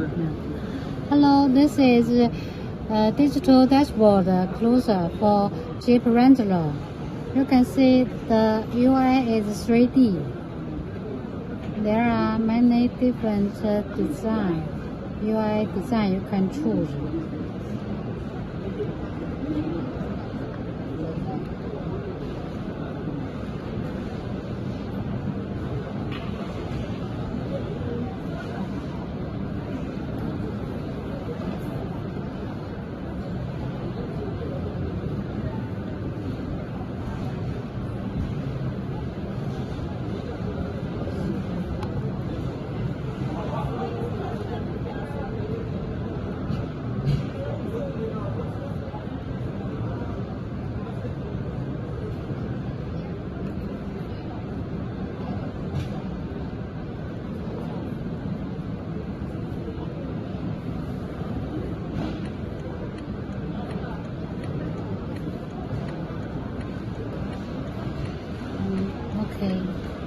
Hello, this is a digital dashboard closer for Jeep Wrangler. You can see the UI is 3D. There are many different UI design you can choose. Okay.